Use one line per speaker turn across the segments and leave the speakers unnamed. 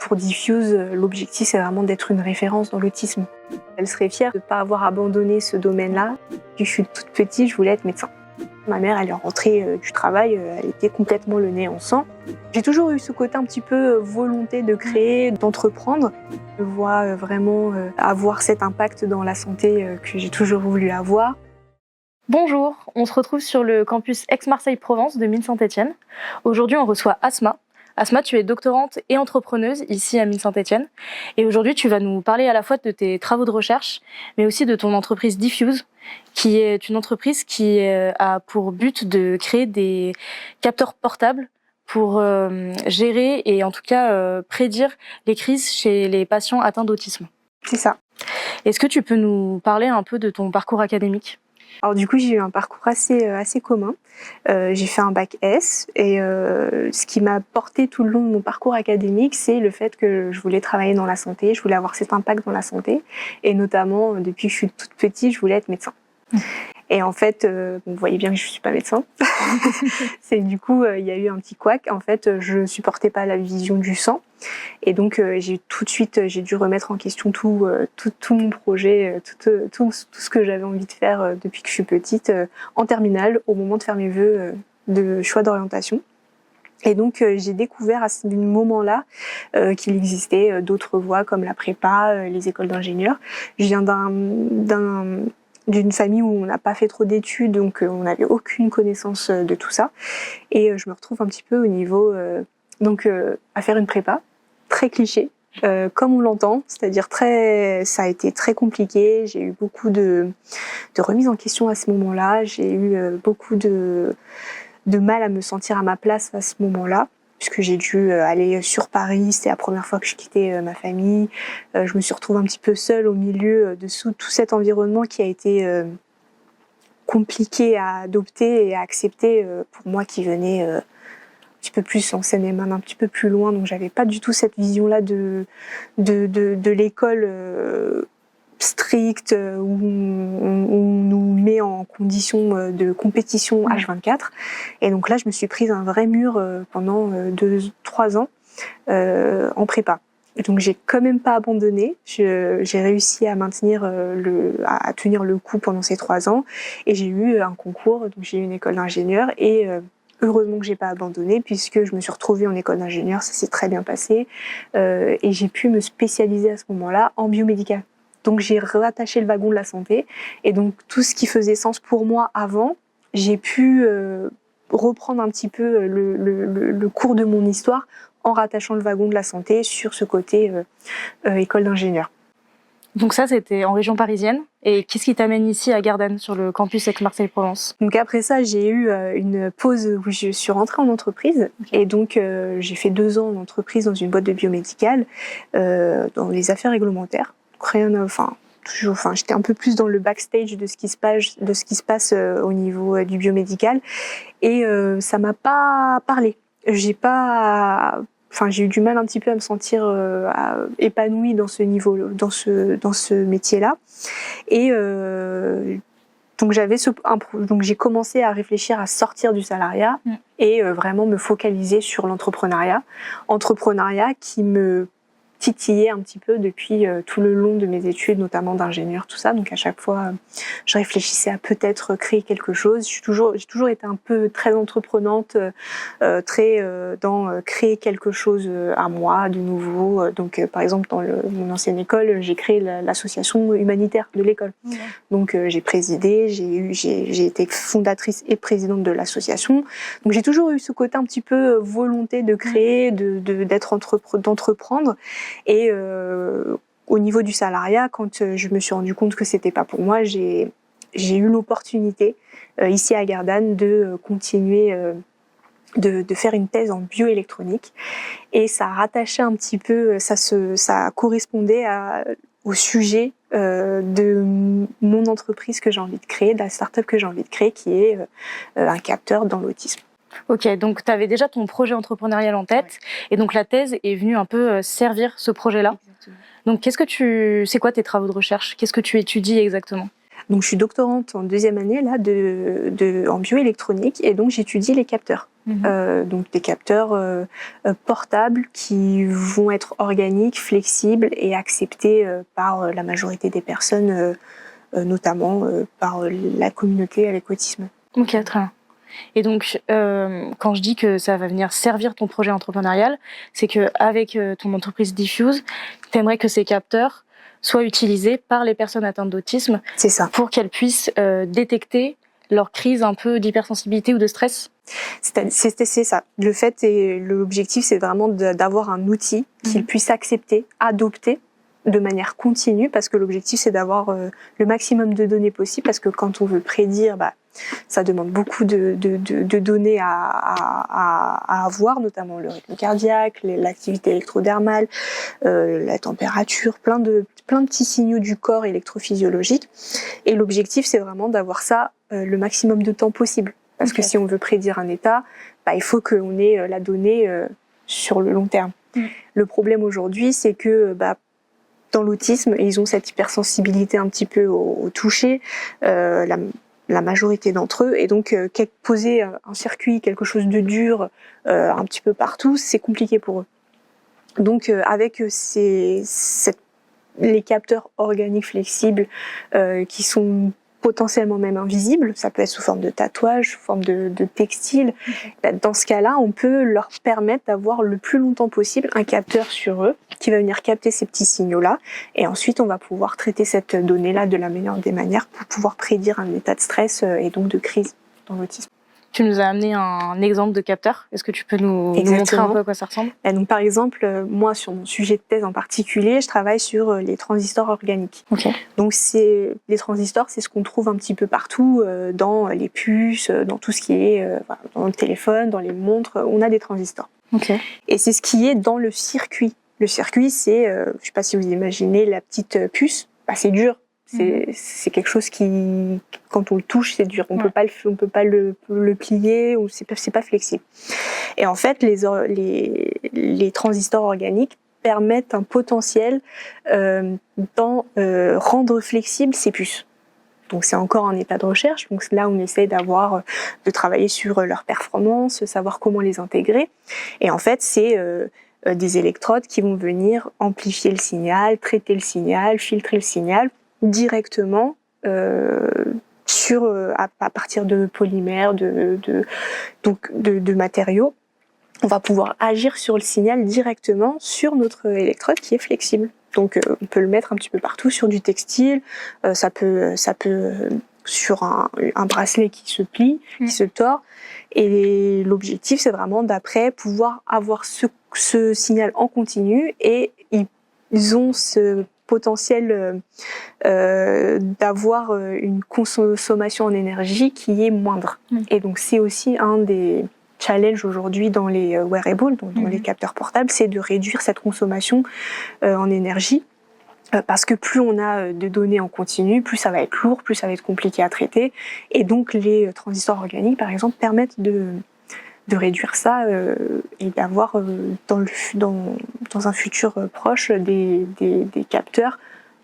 Pour Diffuse, l'objectif c'est vraiment d'être une référence dans l'autisme. Elle serait fière de ne pas avoir abandonné ce domaine-là. Depuis que je suis toute petite, je voulais être médecin. Ma mère, elle est rentrée du travail, elle était complètement le nez en sang. J'ai toujours eu ce côté un petit peu volonté de créer, d'entreprendre. Je vois vraiment avoir cet impact dans la santé que j'ai toujours voulu avoir.
Bonjour, on se retrouve sur le campus Aix-Marseille-Provence de Mines Saint-Étienne. Aujourd'hui, on reçoit Asma. Asma, tu es doctorante et entrepreneuse ici à Mines Saint-Étienne. Et aujourd'hui, tu vas nous parler à la fois de tes travaux de recherche, mais aussi de ton entreprise Diffuse, qui est une entreprise qui a pour but de créer des capteurs portables pour gérer et en tout cas prédire les crises chez les patients atteints d'autisme.
C'est ça.
Est-ce que tu peux nous parler un peu de ton parcours académique ?
Alors du coup, j'ai eu un parcours assez commun. J'ai fait un bac S et ce qui m'a porté tout le long de mon parcours académique, c'est le fait que je voulais travailler dans la santé, je voulais avoir cet impact dans la santé et notamment, depuis que je suis toute petite, je voulais être médecin. Et en fait, vous voyez bien que je suis pas médecin. C'est du coup, il y a eu un petit couac. En fait, je supportais pas la vision du sang. Et donc, j'ai dû remettre en question tout mon projet, tout ce que j'avais envie de faire depuis que je suis petite, en terminale, au moment de faire mes vœux de choix d'orientation. Et donc, j'ai découvert à ce moment-là qu'il existait d'autres voies comme la prépa, les écoles d'ingénieurs. Je viens d'une famille où on n'a pas fait trop d'études, donc on n'avait aucune connaissance de tout ça. Et je me retrouve un petit peu au niveau, à faire une prépa, très cliché, comme on l'entend, c'est-à-dire ça a été très compliqué. J'ai eu beaucoup de remises en question à ce moment-là. J'ai eu beaucoup de mal à me sentir à ma place à ce moment-là, puisque j'ai dû aller sur Paris. C'était la première fois que je quittais ma famille. Je me suis retrouvée un petit peu seule au milieu de tout cet environnement qui a été compliqué à adopter et à accepter pour moi qui venais un petit peu plus en Seine-et-Marne, un petit peu plus loin. Donc j'avais pas du tout cette vision-là de l'école stricte où on nous met en condition de compétition H24. Et donc là, je me suis prise un vrai mur pendant 2-3 ans en prépa. Donc j'ai quand même pas abandonné. J'ai réussi à à tenir le coup pendant ces 3 ans. Et j'ai eu un concours, donc j'ai eu une école d'ingénieur et heureusement que j'ai pas abandonné puisque je me suis retrouvée en école d'ingénieur, ça s'est très bien passé et j'ai pu me spécialiser à ce moment-là en biomédical. Donc j'ai rattaché le wagon de la santé et donc tout ce qui faisait sens pour moi avant, j'ai pu reprendre un petit peu le cours de mon histoire en rattachant le wagon de la santé sur ce côté école d'ingénieur.
Donc ça, c'était en région parisienne. Et qu'est-ce qui t'amène ici à Gardanne, sur le campus Aix-Marseille-Provence ?
Donc après ça, j'ai eu une pause où je suis rentrée en entreprise. Okay. Et donc j'ai fait 2 ans en entreprise dans une boîte de biomédical, dans les affaires réglementaires. J'étais un peu plus dans le backstage de ce qui se passe au niveau du biomédical. Et ça m'a pas parlé. J'ai eu du mal un petit peu à me sentir épanouie dans ce niveau, dans ce métier-là. Et donc j'ai commencé à réfléchir à sortir du salariat et vraiment me focaliser sur l'entrepreneuriat qui me titillait un petit peu depuis tout le long de mes études, notamment d'ingénieur, tout ça. Donc à chaque fois, je réfléchissais à peut-être créer quelque chose. J'ai toujours été un peu très entreprenante, dans créer quelque chose à moi, de nouveau. Donc par exemple, dans mon ancienne école, j'ai créé l'association humanitaire de l'école. Ouais. Donc j'ai présidé, j'ai été fondatrice et présidente de l'association. Donc j'ai toujours eu ce côté un petit peu volonté de créer, d'entreprendre. Et au niveau du salariat, quand je me suis rendu compte que c'était pas pour moi, j'ai eu l'opportunité ici à Gardanne de continuer de faire une thèse en bioélectronique et ça rattachait un petit peu, ça correspondait au sujet de mon entreprise que j'ai envie de créer, de la start-up que j'ai envie de créer, qui est un capteur dans l'autisme.
Ok, donc tu avais déjà ton projet entrepreneurial en tête, ouais. Et donc la thèse est venue un peu servir ce projet-là. Exactement. Donc c'est quoi tes travaux de recherche ? Qu'est-ce que tu étudies exactement ?
Donc je suis doctorante en 2e année là en bioélectronique et donc j'étudie les capteurs. Donc des capteurs portables qui vont être organiques, flexibles et acceptés par la majorité des personnes, notamment par la communauté avec autisme.
Ok, très bien. Et donc, quand je dis que ça va venir servir ton projet entrepreneurial, c'est qu'avec ton entreprise Diffuse, tu aimerais que ces capteurs soient utilisés par les personnes atteintes d'autisme.
C'est ça.
Pour qu'elles puissent détecter leur crise un peu d'hypersensibilité ou de stress.
C'est ça. Le fait et l'objectif, c'est vraiment d'avoir un outil qu'ils puissent accepter, adopter de manière continue, parce que l'objectif, c'est d'avoir le maximum de données possible, parce que quand on veut prédire, ça demande beaucoup de données à avoir, notamment le rythme cardiaque, l'activité électrodermale, la température, plein de petits signaux du corps électrophysiologique. Et l'objectif, c'est vraiment d'avoir ça le maximum de temps possible. Parce que si on veut prédire un état, il faut qu'on ait la donnée sur le long terme. Le problème aujourd'hui, c'est que dans l'autisme, ils ont cette hypersensibilité un petit peu au toucher, la majorité d'entre eux, et donc poser un circuit, quelque chose de dur un petit peu partout, c'est compliqué pour eux. Donc avec les capteurs organiques flexibles qui sont potentiellement même invisibles, ça peut être sous forme de tatouage, sous forme de textile. Dans ce cas-là, on peut leur permettre d'avoir le plus longtemps possible un capteur sur eux qui va venir capter ces petits signaux-là, et ensuite on va pouvoir traiter cette donnée-là de la meilleure des manières pour pouvoir prédire un état de stress et donc de crise dans l'autisme.
Tu nous as amené un exemple de capteur. Est-ce que tu peux nous montrer un peu à quoi ça ressemble ?
Et donc, par exemple, moi, sur mon sujet de thèse en particulier, je travaille sur les transistors organiques.
Okay.
Donc, les transistors, c'est ce qu'on trouve un petit peu partout, dans les puces, dans tout ce qui est dans le téléphone, dans les montres, on a des transistors.
Okay.
Et c'est ce qui est dans le circuit. Le circuit, c'est, je sais pas si vous imaginez la petite puce, c'est dur. C'est quelque chose qui, quand on le touche, c'est dur. On peut pas le plier, ou c'est pas flexible. Et en fait, les transistors organiques permettent un potentiel rendre flexibles ces puces. Donc c'est encore un état de recherche. Donc là, on essaie de travailler sur leur performance, savoir comment les intégrer. Et en fait, c'est des électrodes qui vont venir amplifier le signal, traiter le signal, filtrer le signal directement à partir de polymères, de matériaux. On va pouvoir agir sur le signal directement sur notre électrode qui est flexible. Donc on peut le mettre un petit peu partout, sur du textile, ça peut sur un bracelet qui se plie, qui se tord. Et l'objectif, c'est vraiment d'après pouvoir avoir ce signal en continu, et ils ont ce potentiel d'avoir une consommation en énergie qui est moindre. Et donc c'est aussi un des challenges aujourd'hui dans les wearables, dans les capteurs portables, c'est de réduire cette consommation en énergie, parce que plus on a de données en continu, plus ça va être lourd, plus ça va être compliqué à traiter, et donc les transistors organiques par exemple permettent de réduire ça et d'avoir dans un futur proche des capteurs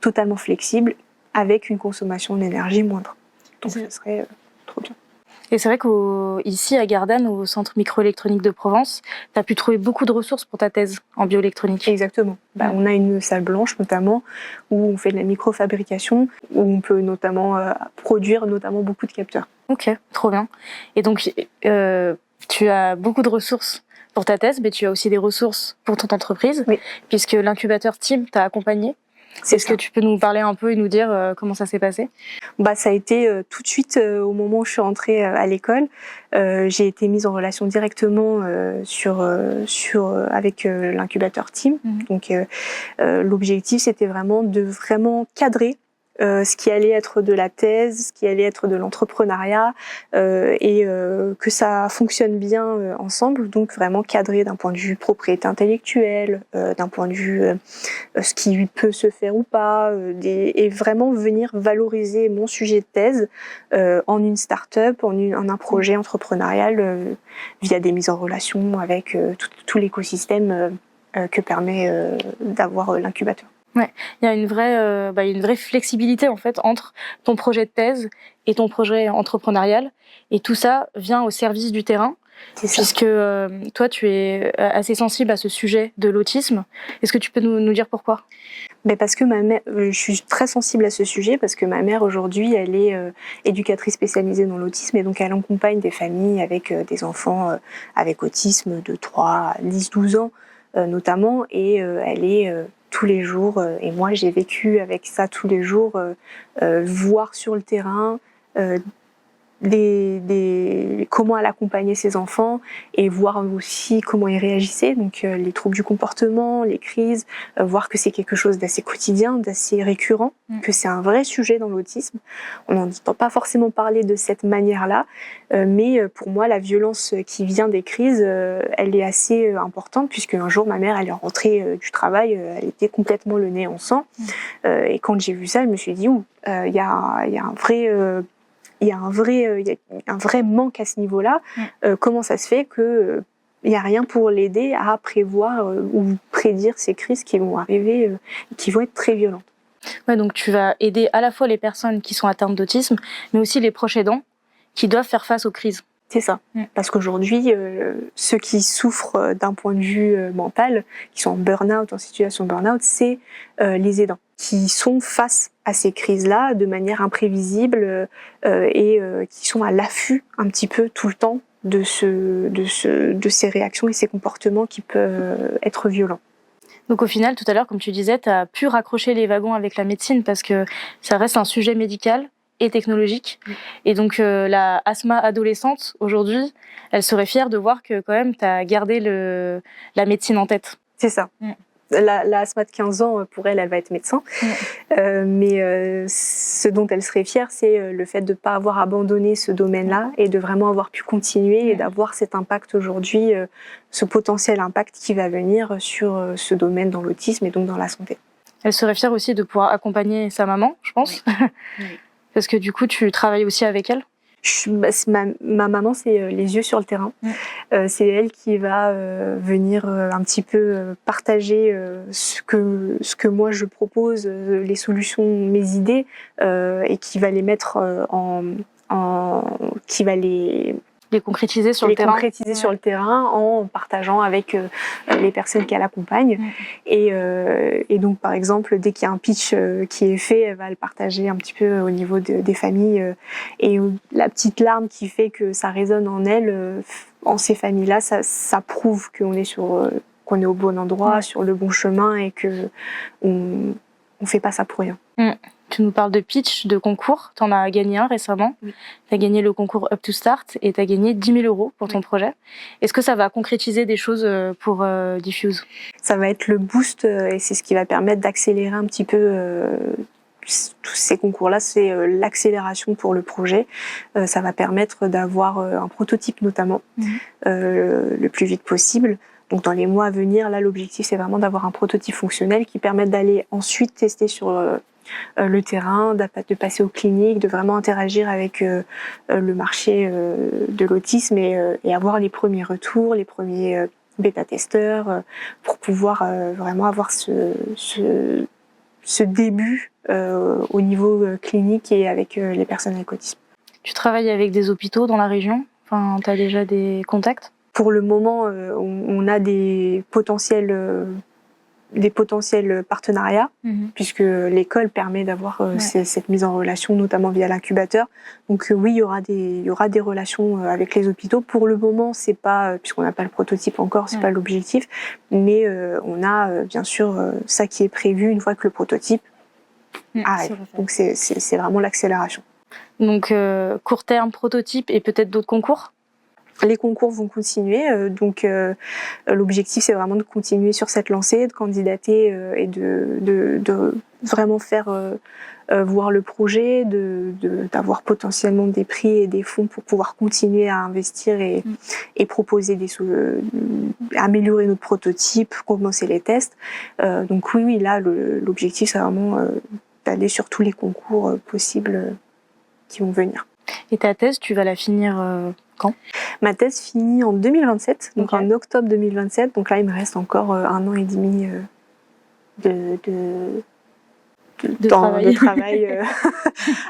totalement flexibles avec une consommation d'énergie moindre. Donc ça serait trop bien.
Et c'est vrai qu'ici à Gardanne, au Centre Microélectronique de Provence, tu as pu trouver beaucoup de ressources pour ta thèse en bioélectronique.
Exactement. On a une salle blanche notamment où on fait de la microfabrication, où on peut notamment produire beaucoup de capteurs.
Ok, trop bien. Et donc tu as beaucoup de ressources pour ta thèse, mais tu as aussi des ressources pour ton entreprise, puisque l'incubateur Team t'a accompagné. Est-ce que tu peux nous parler un peu et nous dire comment ça s'est passé ?
Ça a été tout de suite au moment où je suis rentrée à l'école. J'ai été mise en relation directement avec l'incubateur Team. Donc l'objectif, c'était vraiment de cadrer ce qui allait être de la thèse, ce qui allait être de l'entrepreneuriat, et que ça fonctionne bien ensemble. Donc vraiment cadré d'un point de vue propriété intellectuelle, d'un point de vue ce qui peut se faire ou pas, et vraiment venir valoriser mon sujet de thèse en une start-up, en un projet entrepreneurial via des mises en relation avec tout l'écosystème que permet d'avoir l'incubateur.
Ouais, il y a une vraie flexibilité en fait entre ton projet de thèse et ton projet entrepreneurial, et tout ça vient au service du terrain. Puisque toi, tu es assez sensible à ce sujet de l'autisme. Est-ce que tu peux nous dire pourquoi ?
Mais parce que ma mère, je suis très sensible à ce sujet parce que ma mère aujourd'hui, elle est éducatrice spécialisée dans l'autisme et donc elle accompagne des familles avec des enfants avec autisme de 3 à 10, 12 ans notamment, et elle est tous les jours, et moi j'ai vécu avec ça tous les jours, voir sur le terrain comment elle accompagnait ses enfants et voir aussi comment ils réagissaient, donc les troubles du comportement, les crises, voir que c'est quelque chose d'assez quotidien, d'assez récurrent, que c'est un vrai sujet dans l'autisme. On n'en entend pas forcément parler de cette manière-là, mais pour moi la violence qui vient des crises, elle est assez importante, puisque un jour ma mère, elle est rentrée du travail, elle était complètement le nez en sang, et quand j'ai vu ça, je me suis dit il y a un vrai manque à ce niveau-là. Comment ça se fait que il n'y a rien pour l'aider à prévoir ou prédire ces crises qui vont arriver, qui vont être très violentes.
Ouais, donc tu vas aider à la fois les personnes qui sont atteintes d'autisme, mais aussi les proches aidants qui doivent faire face aux crises.
C'est ça. Parce qu'aujourd'hui, ceux qui souffrent d'un point de vue mental, qui sont en burn-out, en situation de burn-out, c'est les aidants, qui sont face à ces crises-là de manière imprévisible et qui sont à l'affût un petit peu tout le temps de ces réactions et ces comportements qui peuvent être violents.
Donc au final, tout à l'heure, comme tu disais, tu as pu raccrocher les wagons avec la médecine parce que ça reste un sujet médical et technologique. Et donc la Asma adolescente, aujourd'hui, elle serait fière de voir que quand même tu as gardé la médecine en tête.
C'est ça. La Asma de 15 ans, pour elle, elle va être médecin. Mais ce dont elle serait fière, c'est le fait de ne pas avoir abandonné ce domaine-là et de vraiment avoir pu continuer et d'avoir cet impact aujourd'hui, ce potentiel impact qui va venir sur ce domaine dans l'autisme et donc dans la santé.
Elle serait fière aussi de pouvoir accompagner sa maman, je pense. Oui. Parce que du coup, tu travailles aussi avec elle ?
Ma maman, c'est les yeux sur le terrain. C'est elle qui va venir un petit peu partager ce que moi je propose, les solutions, mes idées, et qui va les mettre qui va les
concrétiser sur le terrain.
Concrétiser sur le terrain en partageant avec les personnes qu'elle accompagne. Et donc, par exemple, dès qu'il y a un pitch qui est fait, elle va le partager un petit peu au niveau des familles. Et la petite larme qui fait que ça résonne en elle, en ces familles-là, ça prouve qu'on est qu'on est au bon endroit, sur le bon chemin, et que on fait pas ça pour rien.
Tu nous parles de pitch, de concours. Tu en as gagné un récemment. Tu as gagné le concours Up to Start et tu as gagné 10 000 € pour ton projet. Est-ce que ça va concrétiser des choses pour Diffuse ?
Ça va être le boost et c'est ce qui va permettre d'accélérer un petit peu tous ces concours-là. C'est l'accélération pour le projet. Ça va permettre d'avoir un prototype notamment le plus vite possible. Donc dans les mois à venir, là, l'objectif, c'est vraiment d'avoir un prototype fonctionnel qui permette d'aller ensuite tester sur le terrain, de passer aux cliniques, de vraiment interagir avec le marché de l'autisme et avoir les premiers retours, les premiers bêta-testeurs pour pouvoir vraiment avoir ce début au niveau clinique et avec les personnes avec autisme.
Tu travailles avec des hôpitaux dans la région ? Enfin, tu as déjà des contacts ?
Pour le moment, on a des potentiels partenariats, puisque l'école permet d'avoir cette mise en relation, notamment via l'incubateur. Donc oui, il y aura des relations avec les hôpitaux. Pour le moment, c'est pas, puisqu'on n'a pas le prototype encore, c'est pas l'objectif, mais on a bien sûr ça qui est prévu une fois que le prototype arrive. Donc c'est vraiment l'accélération.
Donc court terme, prototype et peut-être d'autres concours ?
Les concours vont continuer, donc l'objectif c'est vraiment de continuer sur cette lancée, de candidater et de vraiment faire voir le projet, d'avoir potentiellement des prix et des fonds pour pouvoir continuer à investir et proposer améliorer notre prototype, commencer les tests. Donc oui, là l'objectif c'est vraiment d'aller sur tous les concours possibles qui vont venir.
Et ta thèse, tu vas la finir quand ?
Ma thèse finit en 2027, donc en octobre 2027. Donc là, il me reste encore 1 an et demi de travail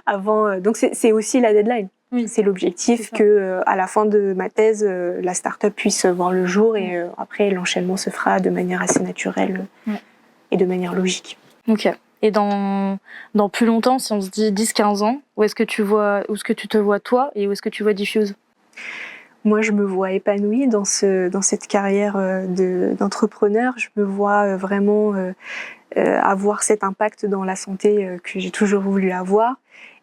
avant. Donc c'est aussi la deadline.
Oui.
C'est l'objectif que à la fin de ma thèse, la start-up puisse voir le jour et après l'enchaînement se fera de manière assez naturelle et de manière logique.
Ok. Et dans plus longtemps, si on se dit 10-15 ans, où est-ce que tu te vois toi et où est-ce que tu vois Diffuse ?
Moi, je me vois épanouie dans cette carrière d'entrepreneur. Je me vois vraiment avoir cet impact dans la santé que j'ai toujours voulu avoir.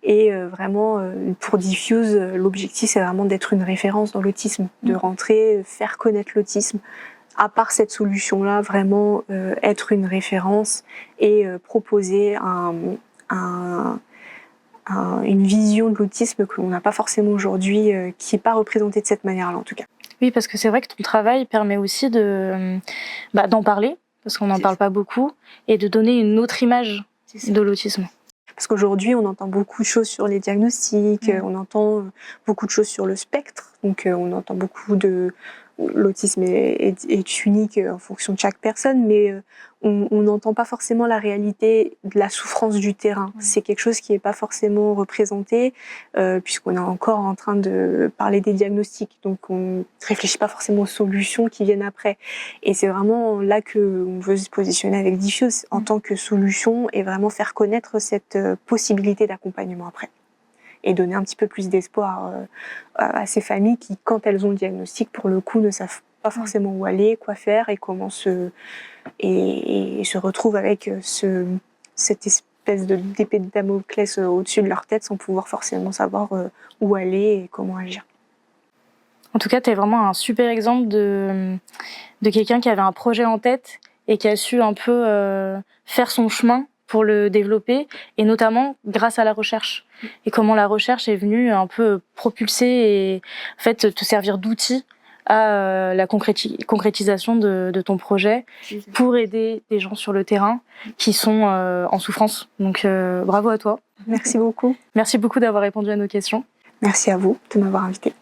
Et vraiment, pour Diffuse, l'objectif, c'est vraiment d'être une référence dans l'autisme, de rentrer, faire connaître l'autisme. À part cette solution-là, vraiment être une référence et proposer une vision de l'autisme que l'on n'a pas forcément aujourd'hui, qui n'est pas représentée de cette manière-là en tout cas.
Oui, parce que c'est vrai que ton travail permet aussi d'en parler, parce qu'on n'en parle pas beaucoup, et de donner une autre image de l'autisme.
Parce qu'aujourd'hui, on entend beaucoup de choses sur les diagnostics, on entend beaucoup de choses sur le spectre, donc on entend beaucoup de... L'autisme est unique en fonction de chaque personne, mais on n'entend pas forcément la réalité de la souffrance du terrain. C'est quelque chose qui n'est pas forcément représenté, puisqu'on est encore en train de parler des diagnostics, donc on ne réfléchit pas forcément aux solutions qui viennent après. Et c'est vraiment là qu'on veut se positionner avec Diffuse en tant que solution et vraiment faire connaître cette possibilité d'accompagnement après. Et donner un petit peu plus d'espoir à ces familles qui, quand elles ont le diagnostic, pour le coup, ne savent pas forcément où aller, quoi faire et comment se retrouvent avec cette espèce d'épée de Damoclès au-dessus de leur tête sans pouvoir forcément savoir où aller et comment agir.
En tout cas, tu es vraiment un super exemple de quelqu'un qui avait un projet en tête et qui a su un peu faire son chemin pour le développer, et notamment grâce à la recherche. Et comment la recherche est venue un peu propulser et en fait te servir d'outil à la concrétisation de ton projet pour aider des gens sur le terrain qui sont en souffrance. Donc bravo à toi.
Merci beaucoup.
Merci beaucoup d'avoir répondu à nos questions.
Merci à vous de m'avoir invitée.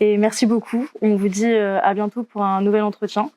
Et merci beaucoup. On vous dit à bientôt pour un nouvel entretien.